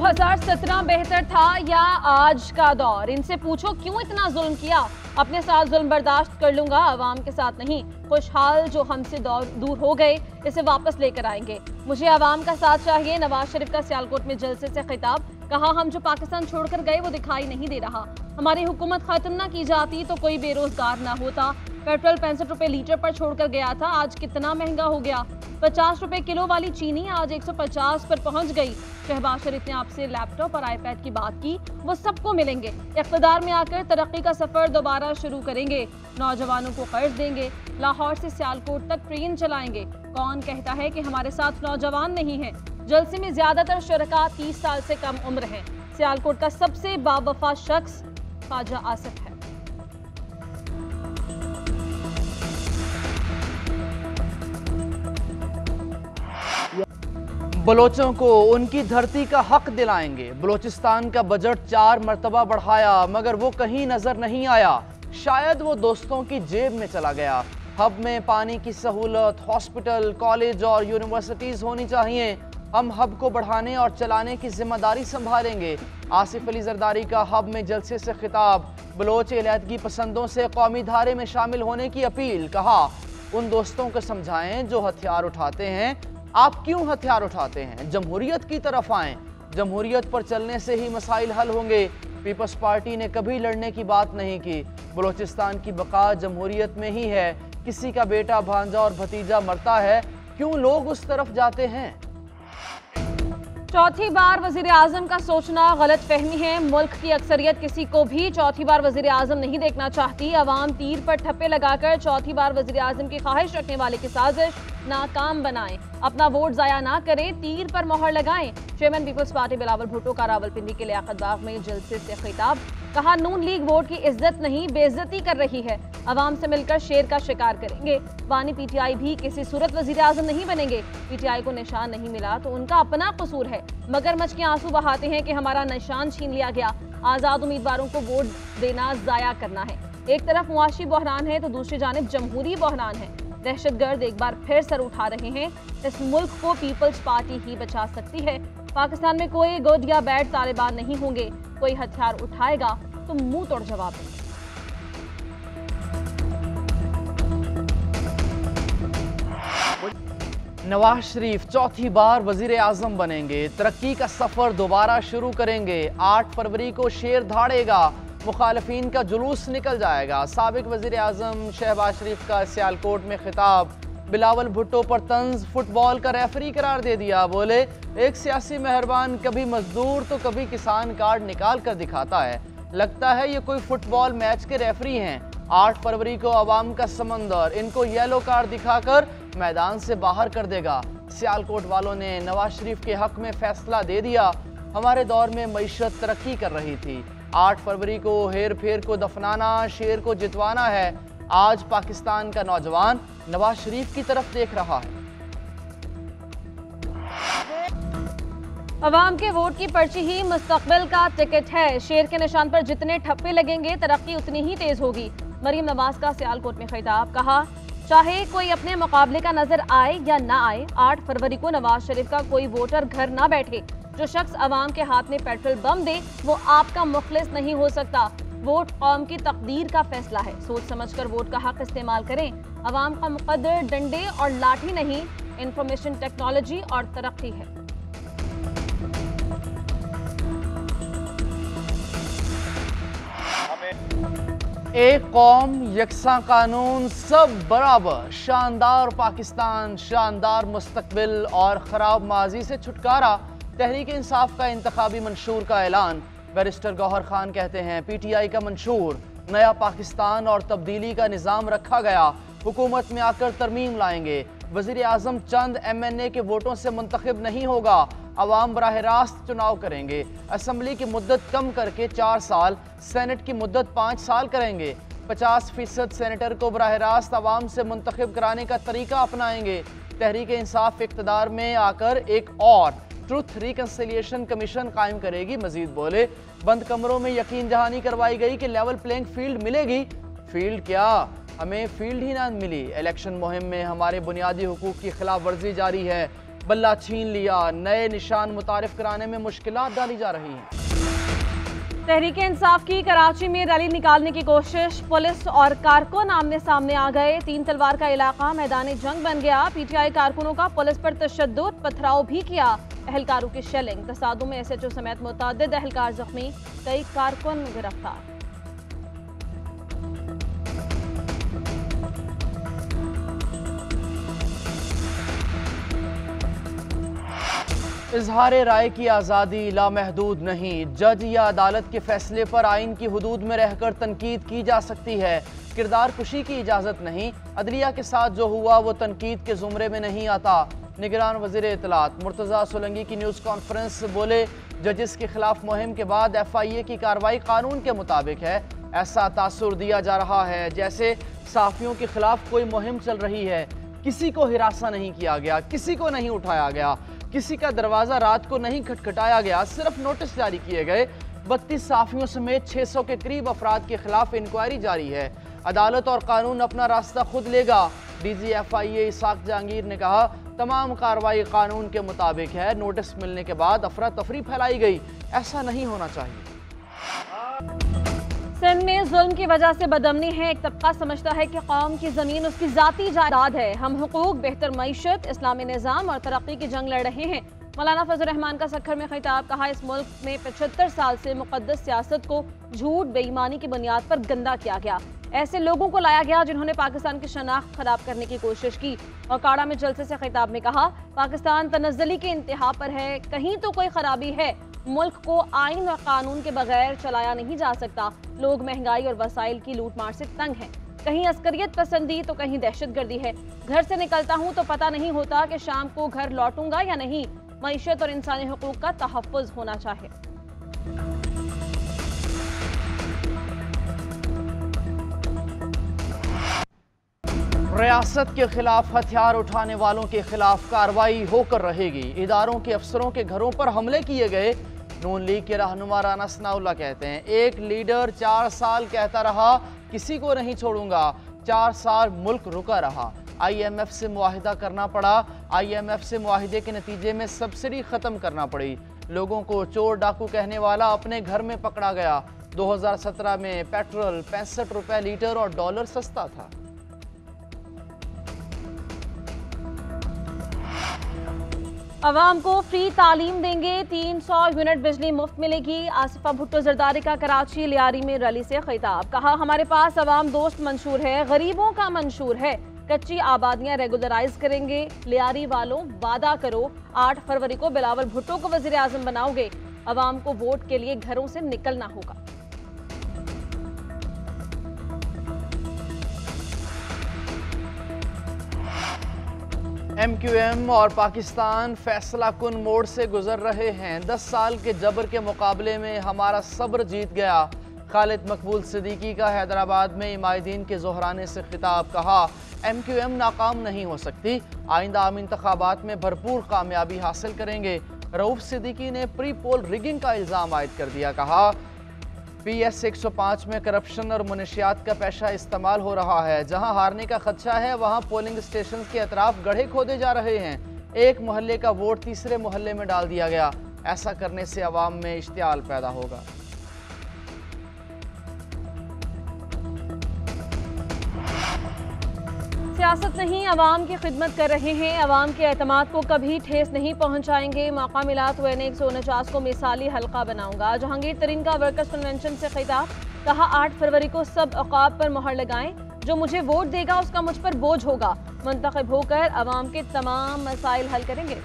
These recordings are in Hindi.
2017 बेहतर था या आज का दौर? इनसे पूछो क्यों इतना जुल्म किया। अपने साथ जुल्म बर्दाश्त कर लूंगा, अवाम के साथ नहीं। खुशहाल जो हमसे दूर हो गए इसे वापस लेकर आएंगे। मुझे अवाम का साथ चाहिए। नवाज शरीफ का सियालकोट में जलसे से खिताब। कहा हम जो पाकिस्तान छोड़कर गए वो दिखाई नहीं दे रहा। हमारी हुकूमत खत्म ना की जाती तो कोई बेरोजगार ना होता। पेट्रोल 65 रुपए लीटर पर छोड़कर गया था, आज कितना महंगा हो गया। 50 रुपए किलो वाली चीनी आज 150 पर पहुंच गई। शहबाज शरीफ ने आपसे लैपटॉप और आईपैड की बात की, वो सबको मिलेंगे। इख्तिदार में आकर तरक्की का सफर दोबारा शुरू करेंगे। नौजवानों को कर्ज देंगे। लाहौर से सियालकोट तक ट्रेन चलाएंगे। कौन कहता है कि हमारे साथ नौजवान नहीं है? जलसे में ज्यादातर शुरका 30 साल से कम उम्र हैं। सियालकोट का सबसे बावफा शख्स ख्वाजा आसिफ है। बलोचों को उनकी धरती का हक दिलाएंगे। बलोचिस्तान का बजट 4 मरतबा बढ़ाया मगर वो कहीं नजर नहीं आया। शायद वो दोस्तों की जेब में चला गया। हब में पानी की सहूलत, हॉस्पिटल, कॉलेज और यूनिवर्सिटीज होनी चाहिए। हम हब को बढ़ाने और चलाने की जिम्मेदारी संभालेंगे। आसिफ अली जरदारी का हब में जलसे से खिताब। बलोच अलहदगी पसंदों से कौमी धारे में शामिल होने की अपील। कहा उन दोस्तों को समझाएं जो हथियार उठाते हैं। आप क्यों हथियार उठाते हैं? जमहूरियत की तरफ आएं। जमहूरियत पर चलने से ही मसाइल हल होंगे। पीपल्स पार्टी ने कभी लड़ने की बात नहीं की। बलोचिस्तान की बका जमहूरियत में ही है। किसी का बेटा, भांजा और भतीजा मरता है, क्यों लोग उस तरफ जाते हैं? चौथी बार वजीर आजम का सोचना गलत फहमी है। मुल्क की अक्सरियत किसी को भी चौथी बार वजीर आजम नहीं देखना चाहती। अवाम तीर पर ठप्पे लगाकर चौथी बार वजीर आजम की ख्वाहिश रखने वाले की साजिश नाकाम बनाएं। अपना वोट जाया ना करें, तीर पर मोहर लगाएं। Chairman Peoples Party Bilawal Bhutto का रावलपिंडी के लियाकत बाग में जलसे से खिताब। कहा नून लीग वोट की इज्जत नहीं बेइज्जती कर रही है। अवाम से मिलकर शेर का शिकार करेंगे। बानी पीटीआई भी किसी सूरत वजीर आजम नहीं बनेंगे। पीटीआई को निशान नहीं मिला तो उनका अपना कसूर है। मगरमच्छ के आंसू बहाते हैं कि हमारा निशान छीन लिया गया। आजाद उम्मीदवारों को वोट देना जाया करना है। एक तरफ मुआशी बहरान है तो दूसरी जानिब जमहूरी बहरान है। दहशतगर्द एक बार फिर सर उठा रहे हैं। इस मुल्क को पीपल्स पार्टी ही बचा सकती है। पाकिस्तान में कोई गुड या बैड तालिबान नहीं होंगे। कोई हथियार उठाएगा तो मुंह तोड़ जवाब देंगे। नवाज शरीफ चौथी बार वजीर आजम बनेंगे। तरक्की का सफर दोबारा शुरू करेंगे। 8 फरवरी को शेर धाड़ेगा। मुखालफीन का जुलूस निकल जाएगा। साबिक वजीर आजम शहबाज शरीफ का सियालकोट में खिताब। बिलावल भुट्टो पर तंज, फुटबॉल का रेफरी करार दे दिया। बोले एक सियासी मेहरबान कभी मजदूर तो कभी किसान कार्ड निकाल कर दिखाता है। लगता है ये कोई फुटबॉल मैच के रेफरी हैं। 8 फरवरी को अवाम का समंदर इनको येलो कार्ड दिखाकर मैदान से बाहर कर देगा। सियालकोट वालों ने नवाज शरीफ के हक में फैसला दे दिया। हमारे दौर में मईशत तरक्की कर रही थी। 8 फरवरी को हेर फेर को दफनाना, शेर को जितवाना है। आज पाकिस्तान का नौजवान नवाज शरीफ की तरफ देख रहा है। अवाम के वोट की पर्ची ही मुस्तकबिल का टिकट है। शेर के निशान पर जितने ठप्पे लगेंगे तरक्की उतनी ही तेज होगी। मरीम नवाज का सियालकोट में खिताब। कहा चाहे कोई अपने मुकाबले का नजर आए या ना आए, 8 फरवरी को नवाज शरीफ का कोई वोटर घर ना बैठे। जो शख्स अवाम के हाथ में पेट्रोल बम दे वो आपका मुखलिस नहीं हो सकता। वोट कौम की तकदीर का फैसला है। सोच समझकर वोट का हक इस्तेमाल करें। अवाम का मुकद्दर डंडे और लाठी नहीं, इंफॉर्मेशन टेक्नोलॉजी और तरक्की है। एक कौम, यकसा कानून, सब बराबर। शानदार पाकिस्तान, शानदार मुस्तकबिल और खराब माजी से छुटकारा। तहरीक इंसाफ का इंतखाबी मंशूर का ऐलान। बैरिस्टर गौहर खान कहते हैं पीटीआई का मंशूर। नया पाकिस्तान और तब्दीली का निज़ाम रखा गया। हुकूमत में आकर तरमीम लाएंगे। वज़ीर आज़म चंद MNA के वोटों से मुंतखब नहीं होगा। अवाम बराह रास्त चुनाव करेंगे। असम्बली की मुद्दत कम करके 4 साल, सेनेट की मुद्दत 5 साल करेंगे। 50% सेनेटर को बराह रास्त अवाम से मुंतखब कराने का तरीका अपनाएंगे। तहरीक इंसाफ इक़्तिदार में आकर एक और ट्रुथ रिकन्सिलिएशन कमीशन कायम करेगी। मजीद बोले बंद कमरों में यकीन जहानी करवाई गई कि लेवल प्लेइंग फील्ड मिलेगी। फील्ड क्या, हमें फील्ड ही ना मिली। इलेक्शन मुहिम में हमारे बुनियादी हुकूक की खिलाफ वर्जी जारी है। बल्ला छीन लिया, नए निशान मुतारिफ कराने में मुश्किलात डाली जा रही हैं। तहरीक इंसाफ की कराची में रैली निकालने की कोशिश, पुलिस और कारकुन आमने सामने आ गए। 3 तलवार का इलाका मैदान जंग बन गया। पीटीआई कारकुनों का पुलिस पर तशद्दुद, पथराव भी किया। अहलकारों की शेलिंग, तसादुम में एसएचओ समेत मुतअद्दिद अहलकार जख्मी, कई कारकुन गिरफ्तार। इजहार राय की आज़ादी लामहदूद नहीं। जज या अदालत के फैसले पर आइन की हुदूद में रहकर तनकीद की जा सकती है। किरदार कुशी की इजाज़त नहीं। अदलिया के साथ जो हुआ वो तनकीद के जुमरे में नहीं आता। निगरान वज़ीर इत्तलात मुर्तज़ा सोलंकी की न्यूज़ कॉन्फ्रेंस से बोले, जजिस के खिलाफ मुहिम के बाद FIA की कार्रवाई कानून के मुताबिक है। ऐसा तासुर दिया जा रहा है जैसे सहाफ़ियों के खिलाफ कोई मुहिम चल रही है। किसी को हिरासा नहीं किया गया, किसी को नहीं उठाया गया, किसी का दरवाज़ा रात को नहीं खटखटाया गया, सिर्फ नोटिस जारी किए गए। 32 सहाफ़ियों समेत 600 के करीब अफराद के खिलाफ इंक्वायरी जारी है। अदालत और कानून अपना रास्ता खुद लेगा। DG FIA इसाक जहांगीर ने कहा, तमाम कार्रवाई कानून के मुताबिक है। नोटिस मिलने के बाद अफरा तफरी फैलाई गई, ऐसा नहीं होना चाहिए। सिंध में जुल्म की वजह से बदअमनी है। एक तबका समझता है कि कौम की ज़मीन उसकी ज़ाती जायदाद है। हम हुकूक, बेहतर मईशत, इस्लामी निज़ाम और तरक्की की जंग लड़ रहे हैं। मौलाना फजल रहमान का सखर में खिताब, कहा इस मुल्क में 75 साल से मुक़द्दस सियासत को झूठ बेईमानी की बुनियाद पर गंदा किया गया। ऐसे लोगों को लाया गया जिन्होंने पाकिस्तान की शनाख्त खराब करने की कोशिश की। और काड़ा में जलसे से खिताब में कहा, पाकिस्तान तनज़्ज़ुली की इंतहा पर है, कहीं तो कोई खराबी है। मुल्क को आइन और कानून के बगैर चलाया नहीं जा सकता। लोग महंगाई और वसाइल की लूटमार से तंग हैं। कहीं अस्करियत पसंदी तो कहीं दहशतगर्दी है। घर से निकलता हूँ तो पता नहीं होता कि शाम को घर लौटूंगा या नहीं। मईशत और इंसानी हुकूक का तहफ़्फ़ुज़ होना चाहिए। रियासत के खिलाफ हथियार उठाने वालों के खिलाफ कार्रवाई होकर रहेगी। इदारों के अफसरों के घरों पर हमले किए गए। नून लीग के रहनुमा राना सनाउल्लाह कहते हैं, एक लीडर 4 साल कहता रहा किसी को नहीं छोड़ूंगा। 4 साल मुल्क रुका रहा। IMF से मुआहिदा करना पड़ा। IMF से मुआहिदे के नतीजे में सब्सिडी ख़त्म करना पड़ी। लोगों को चोर डाकू कहने वाला अपने घर में पकड़ा गया। 2017 में पेट्रोल 65 रुपए लीटर और डॉलर सस्ता था। अवाम को फ्री तालीम देंगे, 300 यूनिट बिजली मुफ्त मिलेगी। आसिफा भुट्टो जरदारी का कराची लियारी में रैली से खिताब, कहा हमारे पास अवाम दोस्त मंशूर है, गरीबों का मंशूर है। कच्ची आबादियां रेगुलराइज करेंगे। लियारी वालों वादा करो 8 फरवरी को बिलावल भुट्टो को वजीर आजम बनाओगे। अवाम को वोट के लिए घरों से निकलना होगा। MQM और पाकिस्तान फैसला कुन मोड़ से गुजर रहे हैं। 10 साल के जबर के मुकाबले में हमारा सब्र जीत गया। खालिद मकबूल सिद्दीकी का हैदराबाद में इमायदीन के जोहराने से खिताब, कहा MQM नाकाम नहीं हो सकती। आइंदा आम इंतखाबात में भरपूर कामयाबी हासिल करेंगे। रऊफ सिद्दीकी ने प्री पोल रिगिंग का इल्ज़ाम आयद कर दिया। कहा PS 105 में करप्शन और मुनशियात का पैसा इस्तेमाल हो रहा है। जहां हारने का खदशा है वहां पोलिंग स्टेशन के अतराफ गड्ढे खोदे जा रहे हैं। एक मोहल्ले का वोट तीसरे मोहल्ले में डाल दिया गया। ऐसा करने से अवाम में इश्तियाल पैदा होगा। सियासत नहीं, अवाम की खिदमत कर रहे हैं। अवाम के एतमाद को कभी ठेस नहीं पहुंचाएंगे। मौका मिला तो NA 149 को मिसाली हल्का बनाऊंगा। जहांगीर तरीन का वर्कर्स कन्वेंशन से खिताब, कहा 8 फरवरी को सब औकाब पर मोहर लगाएं। जो मुझे वोट देगा उसका मुझ पर बोझ होगा। मुंतखब होकर अवाम के तमाम मसाइल हल करेंगे।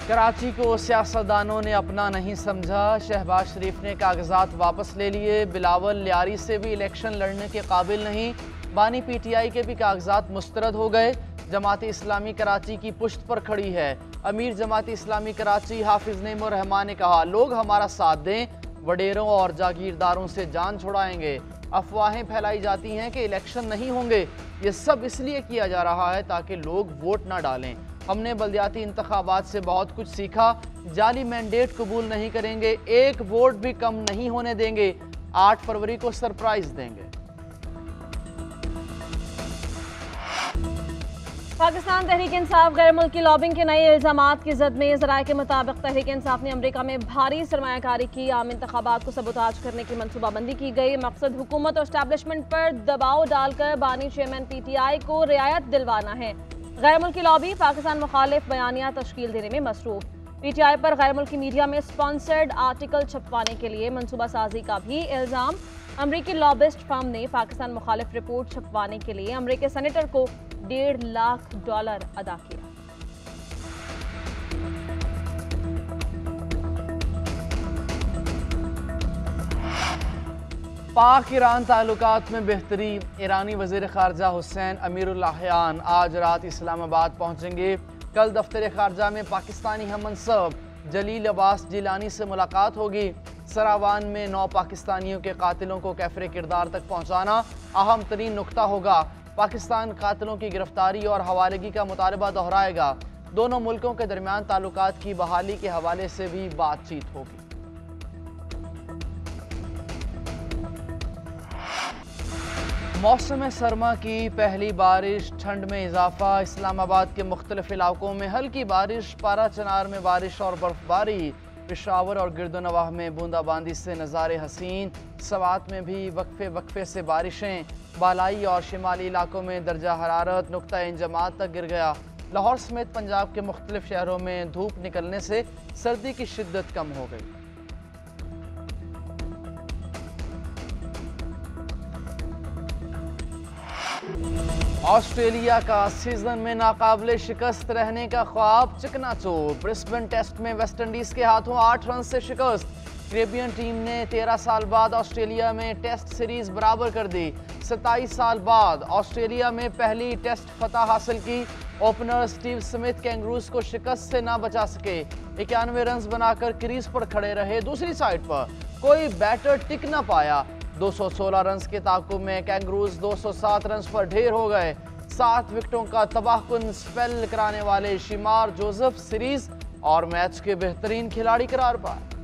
कराची को सियासतदानों ने अपना नहीं समझा। शहबाज शरीफ ने कागजात वापस ले लिए। बिलावल लियारी से भी इलेक्शन लड़ने के काबिल नहीं। बानी PTI के भी कागजात मुस्तरद हो गए। जमात इस्लामी कराची की पुश्त पर खड़ी है। अमीर जमात इस्लामी कराची हाफिज नईमुर रहमान ने कहा, लोग हमारा साथ दें, वडेरों और जागीरदारों से जान छुड़ाएंगे। अफवाहें फैलाई जाती हैं कि इलेक्शन नहीं होंगे। ये सब इसलिए किया जा रहा है ताकि लोग वोट ना डालें। हमने बल्दियाती इंतखाबात से बहुत कुछ सीखा। जाली मैंडेट कबूल नहीं करेंगे। एक वोट भी कम नहीं होने देंगे। 8 फरवरी को सरप्राइज देंगे। पाकिस्तान तहरीक इंसाफ गैर मुल्की लॉबिंग के नए इल्जामात की जद में ज़राए के मुताबिक तहरीक इंसाफ ने अमरीका में भारी सरमायाकारी की। आम इंतखाबात को सबूताज करने की मनसूबाबंदी की गई। मकसद हुकूमत और एस्टैब्लिशमेंट पर दबाव डालकर बानी चेयरमैन PTI को रियायत दिलवाना है। गैर मुल्की लॉबी पाकिस्तान मुखालिफ बयानिया तश्कील देने में मसरूफ। PTI पर गैर मुल्की मीडिया में स्पॉन्सर्ड आर्टिकल छपवाने के लिए मनसूबा साजी का भी इल्ज़ाम। अमरीकी लॉबिस्ट फर्म ने पाकिस्तान मुखालिफ रिपोर्ट छपवाने के लिए अमरीकी सेनेटर को $1.5 लाख अदा किया। पाक ईरान ताल्लुकात में बेहतरी। ईरानी वज़ीर ख़ारजा हुसैन अमीरुल्लाहियान आज रात इस्लामाबाद पहुँचेंगे। कल दफ्तर ख़ारजा में पाकिस्तानी हम मनसब जलील अब्बास जिलानी से मुलाकात होगी। सरावान में 9 पाकिस्तानियों के कातिलों को कैफरे किरदार तक पहुँचाना अहम तरीन नुकता होगा। पाकिस्तान कातिलों की गिरफ्तारी और हवालगी का मुतालबा दोहराएगा। दोनों मुल्कों के दरमियान ताल्लुकात की बहाली के हवाले से भी बातचीत होगी। मौसम सरमा की पहली बारिश, ठंड में इजाफा। इस्लामाबाद के मुख्तलिफ इलाकों में हल्की बारिश, पारा चनार में बारिश और बर्फबारी। पेशावर और गिरदोनवाह में बूंदाबांदी से नज़ारे हसीन। सवात में भी वक्फे वक्फे से बारिशें। बालाई और शिमाली इलाकों में दर्जा हरारत नुक्ता इंजमात तक गिर गया। लाहौर समेत पंजाब के मुख्तलिफ शहरों में धूप निकलने से सर्दी की शिद्दत कम हो गई। ऑस्ट्रेलिया का सीजन में नाकाबिले शिकस्त रहने का ख्वाब चकनाचूर। ब्रिस्बेन टेस्ट में वेस्टइंडीज के हाथों 8 रन से शिकस्त। कैरेबियन टीम ने 13 साल बाद ऑस्ट्रेलिया में टेस्ट सीरीज बराबर कर दी। 27 साल बाद ऑस्ट्रेलिया में पहली टेस्ट फतह हासिल की। ओपनर स्टीव स्मिथ कैंगरूज को शिकस्त से ना बचा सके। 91 रन बनाकर क्रीज पर खड़े रहे। दूसरी साइड पर कोई बैटर टिक ना पाया। 216 रन के ताकुब में कैंगरूज 207 रन पर ढेर हो गए। 7 विकेटों का तबाहकुन स्पेल कराने वाले शिमार जोसेफ सीरीज और मैच के बेहतरीन खिलाड़ी करार पाए।